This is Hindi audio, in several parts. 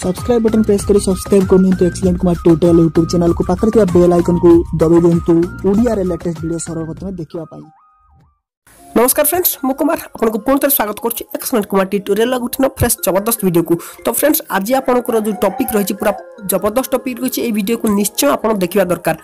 सब्सक्राइब बटन प्रेस करी सब्सक्राइब करनियंतु excellent Kumar tutorial YouTube channel को पाखरे थिबा बेल आइकन को दबाइ दियंतु ओडिया रे लेटेस्ट वीडियो सर्वप्रथम देखिबा पाई। नमस्कार फ्रेंड्स मु कुमार आपनको पुनः थरे स्वागत करछि एक्सीलेंट कुमार ट्यूटोरियल गुठिनो फ्रेश जबरदस्त वीडियो को। तो फ्रेंड्स आज आपनकर जो टॉपिक रहिछि पूरा जबरदस्त टॉपिक रहिछि ए वीडियो को निश्चय आपन देखिबा दरकार।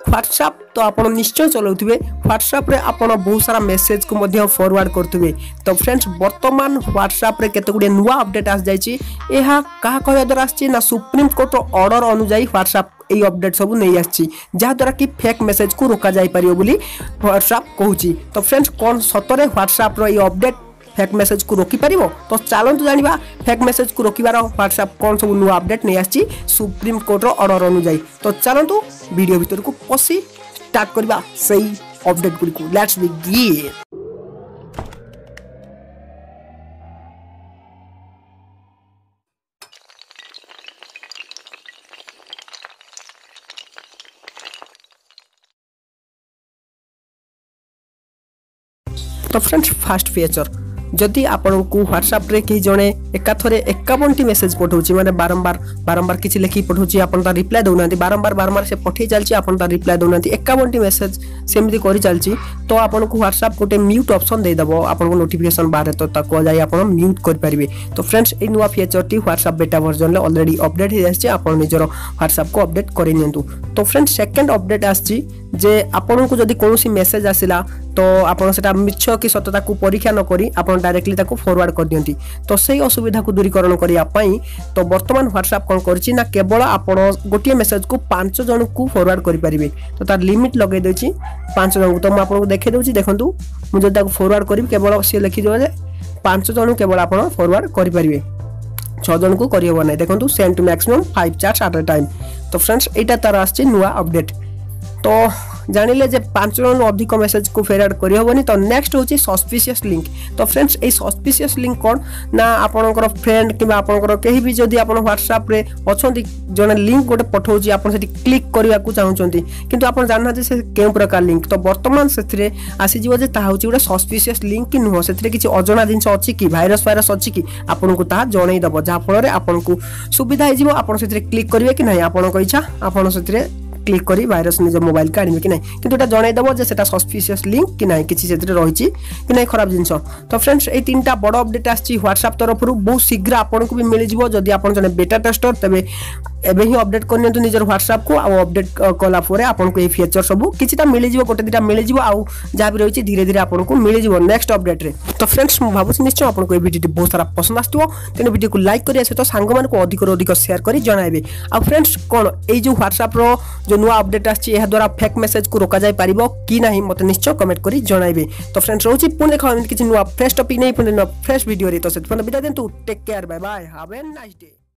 व्हाट्सएप तो आपन निश्चय चलाउथिबे व्हाट्सएप रे आपन बहुत सारा मेसेज को मध्य फॉरवर्ड करथिबे। तो फ्रेंड्स वर्तमान व्हाट्सएप रे केते गुडे नुवा अपडेट आस जायछि एहा कहा कहया दर आछि ना सुप्रीम कोर्ट ऑर्डर अनुसार व्हाट्सएप এই अपडेट सब नहीं आछि जहा द्वारा कि फेक मेसेज को रोका जाय परियो बोली व्हाट्सएप कहूची। तो फ्रेंड्स कोन सतरे व्हाट्सएप रो ये अपडेट फेक मेसेज को रोकी परिबो। तो चलंतु जानिबा फेक मेसेज को रोकिबार व्हाट्सएप कोन सब नुवा अपडेट नहीं आछि सुप्रीम कोर्ट रो ऑर्डर अनुसार। तो चलंतु वीडियो भीतर को पसी स्टार्ट करबा सही अपडेट गुडी को। Let's begin. तो फ्रेंड्स फास्ट फीचर जदि आपन को व्हाट्सएप रे कि जने एकाथरे 51 मेसेज पठौची माने बारंबार किछि लेखि पठौची आपन ता रिप्लाई दउनांती बारंबार से पठै चलची आपन ता रिप्लाई दउनांती 51 मेसेज सेमति करि चलची। तो आपन को व्हाट्सएप गोटे म्यूट ऑप्शन दे दबो आपन को नोटिफिकेशन बारे तो ताको जाई आपन म्यूट कर परिबे। तो फ्रेंड्स ए नुवा feature T WhatsApp beta version ले ऑलरेडी अपडेट हे जायछि आपन निजरो व्हाट्सएप को अपडेट करि नियंतु। तो फ्रेंड्स सेकंड अपडेट आछि जे आपन को जदि कोनोसी मेसेज आसिला तो आपन सेटा मिछ कि सत्यता को परीक्षा न करी आपन डायरेक्टली ताको फॉरवर्ड कर दियंती। तो सही असुविधा को दूरीकरण करिया पई तो वर्तमान व्हाट्सएप कोन करछि ना केवल आपन गोटिए मेसेज को 5 जन को फॉरवर्ड करि परिबे। तो तार लिमिट लगे देछि 5 जन को। तो म आपन को देखे देउछि देखंतु मु जदि ताको फॉरवर्ड करिब केवल से लिखि देबो जे 5 जन केवल आपन फॉरवर्ड करि परिबे 6 जन को करियो नै। देखंतु send to maximum 5 chats at a time. तो फ्रेंड्स एटा तार आछि नुवा अपडेट। तो जानिले जे 5 जन अधिक मेसेज को फॉरवर्ड करि होबनी। तो नेक्स्ट होची सस्पिशियस लिंक। तो फ्रेंड्स ए सस्पिशियस लिंक कोन ना आपनकर फ्रेंड किबा आपनकर केही भी जदी आपन व्हाट्सएप रे अछंती जने लिंक गोटे पठौची आपन सेठी क्लिक करिया को चाहउचंती किंतु आपन जानना जे से केउ प्रकार लिंक। तो वर्तमान सेथिरे आसी जीवो जे ता होची गोटे सस्पिशियस लिंक कि नुहो सेथिरे किछि अजणा जिंस अछि कि वायरस अछि कि आपन को ता जणै दबो जा फल रे आपन को सुविधा हे जीवो आपन सेथिरे क्लिक करिवे कि नै आपन को इच्छा आपन सेथिरे क्लिक करी वायरस निज मोबाइल का आनिबे कि नै किंतु एटा जणै दबो जे सेटा सस्पिशियस लिंक कि नै किछि सेथिरे रहिछि कि नै खराब जिंस। तो फ्रेंड्स ए तीनटा बड़ अपडेट आछि व्हाट्सएप तरफ रु बहुत शीघ्र आपन को भी मिल जिवो जदी आपन जने बेटा टेस्टर तबे एबे ही अपडेट करनियंतु निजर व्हाट्सएप को आ अपडेट कला परे आपन को ए फीचर सब किछिटा मिल जिवो गोटे दिटा मिल जिवो आ जा भी रहिछि धीरे धीरे आपन को मिल जिवो नेक्स्ट अपडेट रे। तो फ्रेंड्स मु भाबुछि निश्चय आपन को ए वीडियो बहुत सारा पसंद आस्तुओ तेने वीडियो को लाइक करिया सहित सांग मान को अधिक अधिक शेयर करी जणाइबे। आ फ्रेंड्स कोन ए जो व्हाट्सएप रो जो नुवा अपडेट आछि एहा द्वारा फेक मेसेज को रोका जाय परिबो कि नाही मते निश्चय कमेंट करी जणाइबे। तो फ्रेंड्स रहउछि पुन देखा किछि नुवा फ्रेश टॉपिक नै पुन नुवा फ्रेश वीडियो रे। तो सेत पुन बिदा देंतु take care bye bye have a nice day.